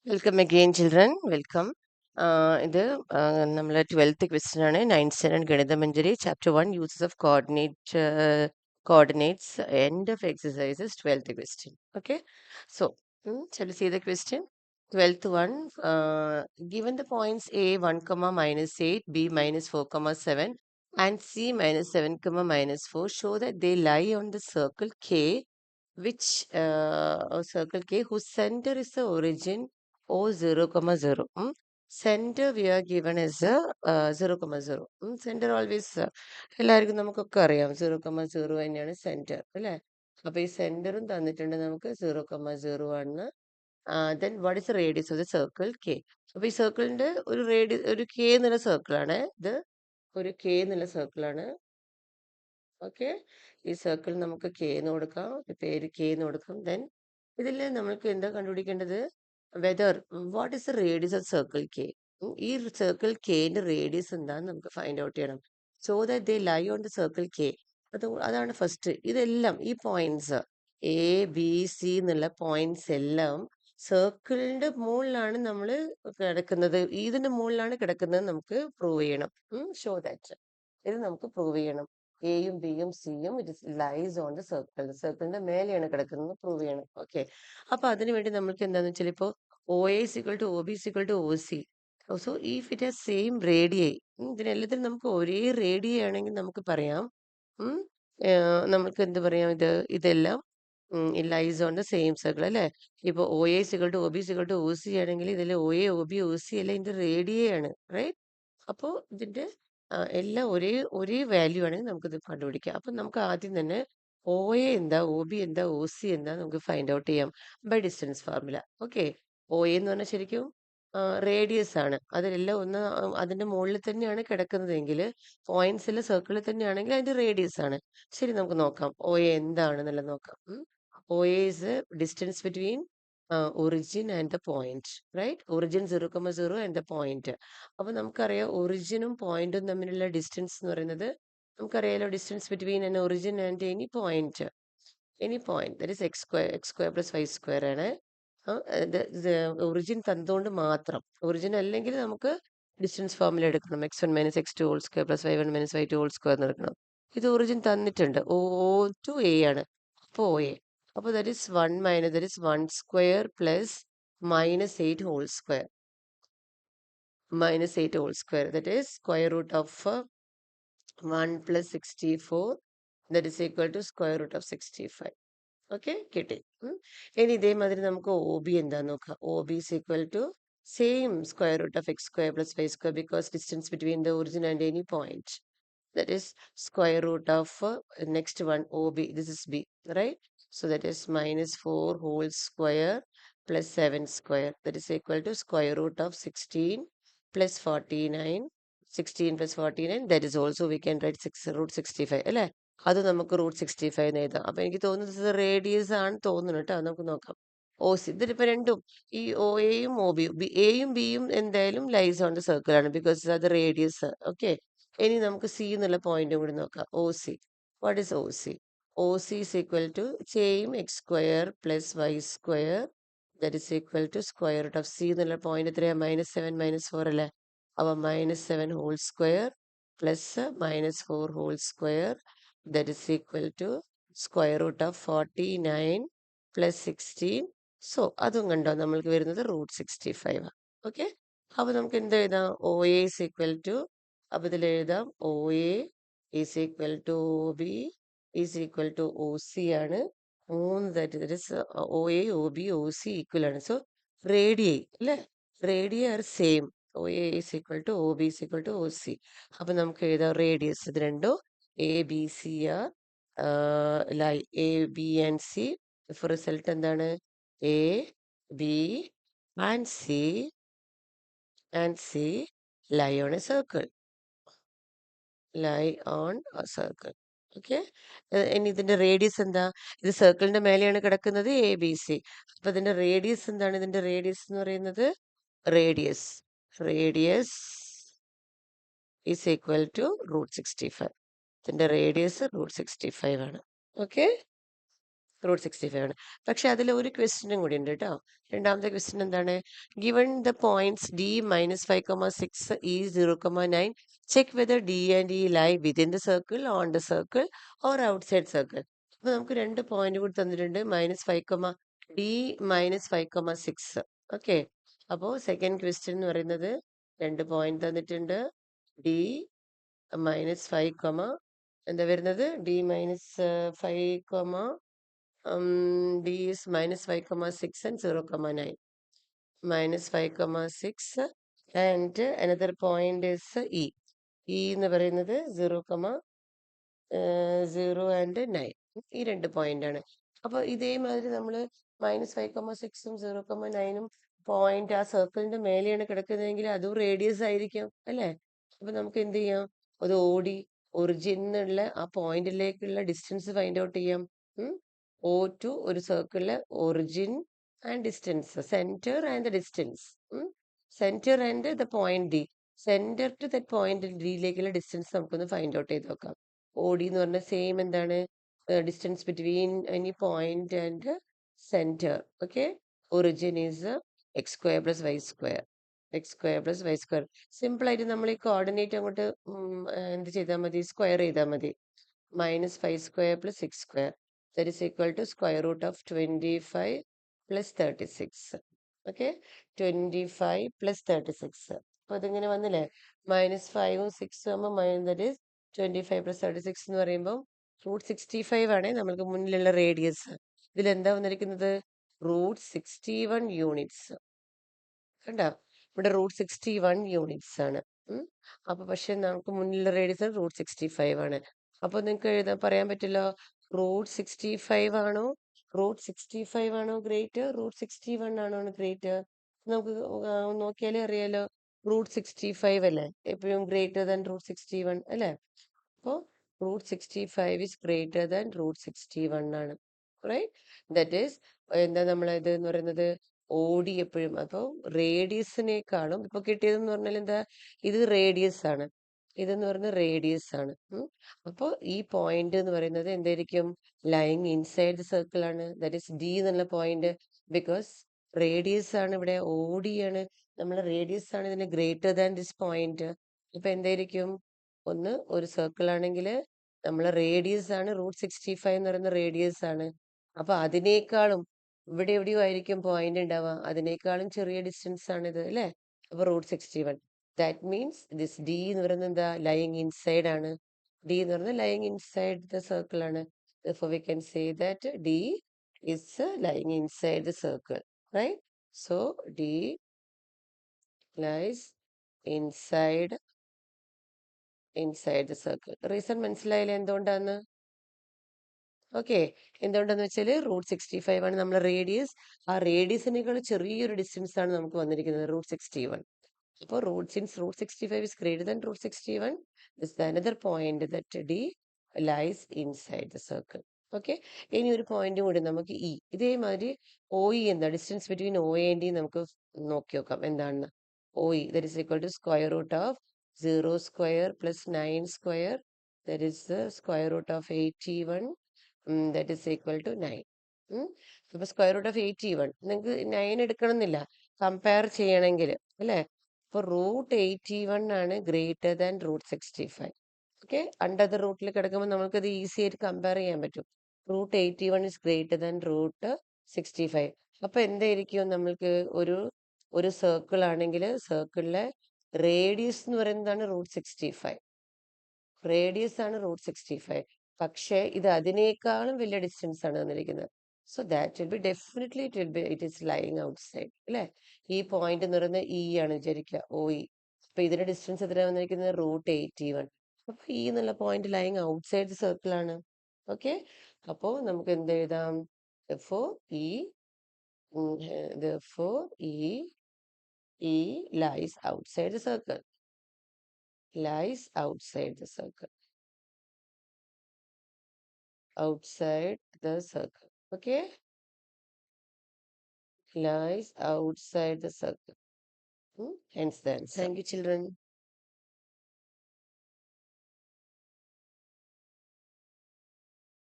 Welcome again, children. Welcome. ഇത് നമ്മളെ 12th question ആണ്. 9th സ്റ്റാൻഡേർഡ് ഗണിതമഞ്ജരി chapter 1 uses of coordinates end of exercises 12th question. Okay. So, shall we see the question? 12th one. Given the points A 1 comma minus 8, B minus 4 comma 7, and C minus 7 comma minus 4, show that they lie on the circle K, which circle K whose center is the origin O 0 comma 0. Center we are given as a 0 comma 0. Center always എല്ലാവർക്കും നമുക്കൊക്കെ അറിയാം 0 comma 0 തന്നെയാണ് centre അല്ലേ? അപ്പൊ ഈ സെന്ററും തന്നിട്ടുണ്ട് നമുക്ക് 0 comma 0 ആണ്. Then what is radius of the circle K? അപ്പൊ ഈ സർക്കിളിന്റെ ഒരു കെ എന്നുള്ള സർക്കിൾ ആണ് ഇത്. ഒരു കെ എന്നുള്ള സർക്കിൾ ആണ്. ഓക്കെ, ഈ സർക്കിൾ നമുക്ക് കെ എന്ന് കൊടുക്കാം, പേര് കെ എന്ന് കൊടുക്കാം. ദെൻ ഇതിൽ നമ്മൾക്ക് എന്താ കണ്ടുപിടിക്കേണ്ടത്? Whether what is the radius of circle K? ഈ സർക്കിൾ കെന്റെ റേഡിയസ് എന്താന്ന് നമുക്ക് ഫൈൻഡ് ഔട്ട് ചെയ്യണം. So that they lie on the circle K. അതാണ് ഫസ്റ്റ്. ഇതെല്ലാം ഈ പോയിന്റ്സ് എ ബി സി എന്നുള്ള പോയിന്റ്സ് എല്ലാം സർക്കിളിന്റെ മുകളിലാണ് നമ്മൾ കിടക്കുന്നത്. ഇതിന്റെ മുകളിലാണ് കിടക്കുന്നത് നമുക്ക് പ്രൂവ് ചെയ്യണം. ഷോ ദാറ്റ് ഇത് നമുക്ക് പ്രൂവ് ചെയ്യണം. എയും ബിയും സിയും it lies on the circle. സർക്കിളിന്റെ മേലെയാണ് കിടക്കുന്നത് പ്രൂവ് ചെയ്യണം. ഓക്കെ, അപ്പൊ അതിനുവേണ്ടി നമ്മൾക്ക് എന്താന്ന് വെച്ചാൽ ഇപ്പോൾ O A is equal to O B is equal to O C. So if it has same radii, ഇതിനെല്ലാത്തിനും നമുക്ക് ഒരേ റേഡിയൈ ആണെങ്കിൽ നമുക്ക് പറയാം നമുക്ക് എന്ത് പറയാം, ഇതെല്ലാം lies on the same circle അല്ലേ? ഇപ്പോൾ O A is equal to O B is equal to O C ആണെങ്കിൽ ഇതിൽ O A O B O C എല്ലാം ഇതിന്റെ റേഡിയൈ ആണ്, റൈറ്റ്? അപ്പോൾ ഇതിന്റെ എല്ലാം ഒരേ വാല്യൂ ആണെങ്കിൽ നമുക്കിത് കണ്ടുപിടിക്കാം. അപ്പം നമുക്ക് ആദ്യം തന്നെ ഒ എ എന്താ, ഒ ബി എന്താ, ഒ സി എന്താ നമുക്ക് ഫൈൻഡ് ഔട്ട് ചെയ്യാം by distance formula. Okay, O A എന്ന് പറഞ്ഞാൽ ശരിക്കും റേഡിയസ് ആണ്. അതിലെല്ലാം അതിന്റെ മുകളിൽ തന്നെയാണ് കിടക്കുന്നതെങ്കിൽ, പോയിന്റ്സിലെ സർക്കിളിൽ തന്നെയാണെങ്കിൽ അതിന്റെ റേഡിയസ് ആണ്. ശരി, നമുക്ക് നോക്കാം ഒ എ എന്താണെന്നുള്ളത് നോക്കാം. O A is distance between origin and the point, right? Origin 0 comma 0 and the point. അപ്പൊ നമുക്കറിയാം ഒറിജിനും പോയിന്റും തമ്മിലുള്ള ഡിസ്റ്റൻസ് എന്ന് പറയുന്നത് നമുക്കറിയാലോ. Distance between an origin and any point that is x square plus y square ആണ്. ഒറിജിൻ തന്നുകൊണ്ട് മാത്രം. ഒറിജിൻ അല്ലെങ്കിൽ നമുക്ക് ഡിസ്റ്റൻസ് ഫോർമുല എടുക്കണം. x1 minus x two whole square plus y1 minus y2 whole square എന്ന് എടുക്കണം. ഇത് ഒറിജിൻ തന്നിട്ടുണ്ട്, o ടു a ആണ്. അപ്പോൾ o a, അപ്പോൾ that is 1 minus that is 1 square plus minus 8 whole square. minus 8 whole square, that is square root of 1 plus 64, that is equal to square root of 65. Okay, കിട്ടി. ഇനി ഇതേമാതിരി നമുക്ക് O B എന്താന്ന് നോക്കാം. O B is equal to same square root of x square plus y square because distance between the origin and any point, that is square root of next one OB, this is B, right? So that is minus 4 whole square plus 7 square, that is equal to square root of 16 plus 49. 16 plus 49, that is also we can write root 65 അല്ലേ? അത് നമുക്ക് root 65 എന്ന് എഴുതാം. അപ്പൊ എനിക്ക് തോന്നുന്നത് radius ആണ് തോന്നുന്നു കേട്ടോ. നമുക്ക് നോക്കാം. ഒ സി, ഇതിലിപ്പോ രണ്ടും ഈ ഒ എയും ഒ ബിയും, എയും ബിയും എന്തായാലും ലൈസ് ഓൺ ദ സർക്കിൾ ആണ് ബിക്കോസ് അത് റേഡിയസ്. ഓക്കെ, ഇനി നമുക്ക് സി എന്നുള്ള പോയിന്റും കൂടി നോക്കാം. O C, what is O C? O C is equal to same x square plus y square, that is equal to square root of C എന്നുള്ള point എത്രയാ? -7 -4 അല്ലേ? അവ -7 whole square plus -4 whole square, that is equal to square root of 49 plus 16. So അതും കണ്ടോ നമ്മൾക്ക് വരുന്നത് root 65 ആണ്. Okay, അപ്പൊ നമുക്ക് എന്ത് എഴുതാം? O A is equal to, അപ്പൊ ഇതിൽ എഴുതാം O A is equal to O B is equal to O C ആണ്. മൂന്ന് that O A O B O C equal ആണ്. സോ റേഡിയൈ അല്ലേ? Radii are same. O A is equal to O B is equal to O C. അപ്പൊ നമുക്ക് എഴുതാം radius ഇത് രണ്ടോ A B C are A B and C. Result എന്താണ്? A B and C lie on a circle. Lie on a circle. Okay, ഇനി ഇതിന്റെ radius എന്താ? ഇത് സർക്കിളിന്റെ മേലെയാണ് കിടക്കുന്നത് എ ബി സി. അപ്പൊ ഇതിന്റെ റേഡിയസ് എന്താണ്? ഇതിന്റെ റേഡിയസ് എന്ന് പറയുന്നത് radius is equal to root 65. ഇതിന്റെ റേഡിയസ് റൂട്ട് 65 ആണ്. ഓക്കെ, റൂട്ട് 65 ആണ്. പക്ഷെ അതിൽ ഒരു ക്വസ്റ്റ്യനും കൂടി ഉണ്ട് കേട്ടോ. രണ്ടാമത്തെ ക്വസ്റ്റ്യൻ എന്താണ്? Given the points D -5,6 E 0,9 check whether D and E lie within the circle, on the circle or outside circle. അപ്പൊ നമുക്ക് രണ്ട് പോയിന്റ് കൂടി തന്നിട്ടുണ്ട്. ഡി -5,6. ഓക്കെ. അപ്പോൾ സെക്കൻഡ് ക്വസ്റ്റ്യൻ എന്ന് പറയുന്നത് രണ്ട് പോയിന്റ് തന്നിട്ടുണ്ട്. ഡി -5, എന്താ വരുന്നത്? D -5, d is -5,6 and 0,9. -5,6 and another point is E. E എന്ന് പറയുന്നത് 0, and 9. ഈ രണ്ട് പോയിന്റ് ആണ്. അപ്പൊ ഇതേമാതിരി നമ്മൾ -5,6ഉം 0,9ഉം പോയിന്റ് ആ സർക്കിളിന്റെ മേലെയാണ് കിടക്കുന്നതെങ്കിൽ അതും റേഡിയസ് ആയിരിക്കും അല്ലേ? അപ്പൊ നമുക്ക് എന്ത് ചെയ്യാം? അത് ഓടി ഒറിജിനുള്ള ആ പോയിന്റിലേക്കുള്ള ഡിസ്റ്റൻസ് ഫൈൻഡ് ഔട്ട് ചെയ്യാം. O to ഒരു സർക്കിളിലെ origin and distance, centre and the distance, centre and the point D, centre to the point ഡിയിലേക്കുള്ള ഡിസ്റ്റൻസ് നമുക്കൊന്ന് ഫൈൻഡ് ഔട്ട് ചെയ്ത് നോക്കാം. ഒ ഡി എന്ന് പറഞ്ഞാൽ സെയിം എന്താണ്? Distance between any point and centre. Okay. Origin is x² + y². x² + y². Simple ആയിട്ട് നമ്മൾ ഈ കോർഡിനേറ്റ് അങ്ങോട്ട് എന്ത് ചെയ്താൽ മതി? സ്ക്വയർ ചെയ്താൽ മതി. -5² + 6². That is equal to square root of 25 plus 36. Okay. 25 plus 36. അപ്പോൾ അതിങ്ങനെ വന്നില്ലേ? -5ഉം 6ഉം ആകുമ്പോൾ that is 25 plus 36 എന്ന് പറയുമ്പോൾ √65 ആണ് നമ്മൾക്ക് മുന്നിലുള്ള റേഡിയസ്. ഇതിലെന്താ വന്നിരിക്കുന്നത്? √61 യൂണിറ്റ്സ്. കണ്ടോ? ഇവിടെ √61 യൂണിറ്റ്സ് ആണ്. അപ്പൊ പക്ഷെ നമുക്ക് മുന്നിലുള്ള റേഡിയസ് √65 ആണ്. അപ്പൊ നിങ്ങൾക്ക് പറയാൻ പറ്റില്ലോ √65 ആണോ ഗ്രേറ്റ്, √61 ആണോ ഗ്രേറ്റ്? നമുക്ക് നോക്കിയാലേ അറിയാലോ. √65 അല്ലേ എപ്പോഴും ഗ്രേറ്റർ ദാൻ √61 അല്ലേ? അപ്പോൾ √65 is greater than √61 ആണ്. റൈറ്റ്? ദാറ്റ് ഈസ് എന്താ നമ്മളത് എന്ന് പറയുന്നത്? ഓടി എപ്പോഴും അപ്പോൾ റേഡിയസിനേക്കാളും ഇപ്പൊ കിട്ടിയതെന്ന് പറഞ്ഞാൽ എന്താ? ഇത് റേഡിയസ് ആണ്, ഇതെന്ന് പറയുന്നത് റേഡിയസ് ആണ്. അപ്പോൾ ഈ പോയിന്റ് എന്ന് പറയുന്നത് എന്തായിരിക്കും? ലൈങ് ഇൻസൈഡ് ദ സർക്കിൾ ആണ്. ദാറ്റ് ഈസ് ഡി എന്നുള്ള പോയിന്റ്. ബിക്കോസ് റേഡിയസ് ആണ് ഇവിടെ, ഓടിയാണ് നമ്മൾ, റേഡിയസ് ആണ് ഇതിന് ഗ്രേറ്റർ ദാൻ ദിസ് പോയിന്റ്. ഇപ്പൊ എന്തായിരിക്കും? ഒന്ന് ഒരു സർക്കിൾ ആണെങ്കിൽ നമ്മൾ റേഡിയസ് ആണ്, √65 എന്ന് പറയുന്ന റേഡിയസ് ആണ്. അപ്പൊ അതിനേക്കാളും ഇവിടെ എവിടെയോ ആയിരിക്കും പോയിന്റ് ഉണ്ടാവുക, അതിനേക്കാളും ചെറിയ ഡിസ്റ്റൻസ് ആണ് ഇത് അല്ലേ? അപ്പൊ √61. ദാറ്റ് മീൻസ് ദിസ് ഡി എന്ന് പറയുന്നത് എന്താ? ലൈങ് ഇൻസൈഡ് ആണ്. ഡി എന്ന് പറയുന്നത് ലൈങ് ഇൻസൈഡ് ദ സർക്കിൾ ആണ്. Therefore we can say that D is lying inside the circle, right? So D lies inside the circle. Reason മനസ്സിലായില്ലേ എന്തുകൊണ്ടാന്ന്? ഓക്കെ. എന്തുകൊണ്ടെന്ന് വെച്ചാൽ √65 ആണ് നമ്മളെ റേഡിയസ്. ആ റേഡിയസിനേക്കാൾ ചെറിയൊരു ഡിസ്റ്റൻസ് ആണ് നമുക്ക് വന്നിരിക്കുന്നത്, √61. അപ്പോൾ since √65 is greater than √61, this is the another point that D lies inside the circle. Okay. ഇനി ഒരു പോയിന്റ് കൂടി നമുക്ക് ഇ. ഇതേമാതിരി ഒ ഇ എന്താ? Distance between O A and D നമുക്ക് നോക്കി നോക്കാം എന്താണെന്ന്. O E that is equal to square root of 0² + 9². That is the square root of 81. That is equal to 9. ഇപ്പൊ സ്ക്വയർ റൂട്ട് ഓഫ് 81 നിങ്ങൾക്ക് 9 എടുക്കണമെന്നില്ല, compare ചെയ്യണമെങ്കിൽ അല്ലേ? അപ്പോൾ √81 ആണ് greater than √65. Okay. Under the റൂട്ടിൽ കിടക്കുമ്പോൾ നമുക്കത് ഈസി ആയിട്ട് കമ്പയർ ചെയ്യാൻ പറ്റും. √81 ഇസ് ഗ്രേറ്റർ ദാൻ √65. അപ്പൊ എന്തായിരിക്കും? നമ്മൾക്ക് ഒരു സർക്കിൾ ആണെങ്കിൽ സർക്കിളിലെ റേഡിയസ് എന്ന് പറയുന്നതാണ് √65. റേഡിയസ് ആണ് √65. പക്ഷേ ഇത് അതിനേക്കാളും വലിയ ഡിസ്റ്റൻസ് ആണ് തന്നിരിക്കുന്നത്. So that will be definitely it is lying outside അല്ലേ? ഈ പോയിന്റ് എന്ന് പറയുന്നത് ഇ ആണ് വിചാരിക്കുക, ഒ ഇ. അപ്പൊ ഇതിന്റെ ഡിസ്റ്റൻസ് എത്ര വന്നിരിക്കുന്നത്? √81. അപ്പൊ ഇ എന്നുള്ള point lying outside the circle ആണ്. ഓക്കെ. അപ്പോൾ നമുക്ക് എന്ത് എഴുതാം? therefore E lies outside the circle. Lies outside the circle. Outside the circle. Okay. Lies outside the circle. Hence the answer. Thank you, children.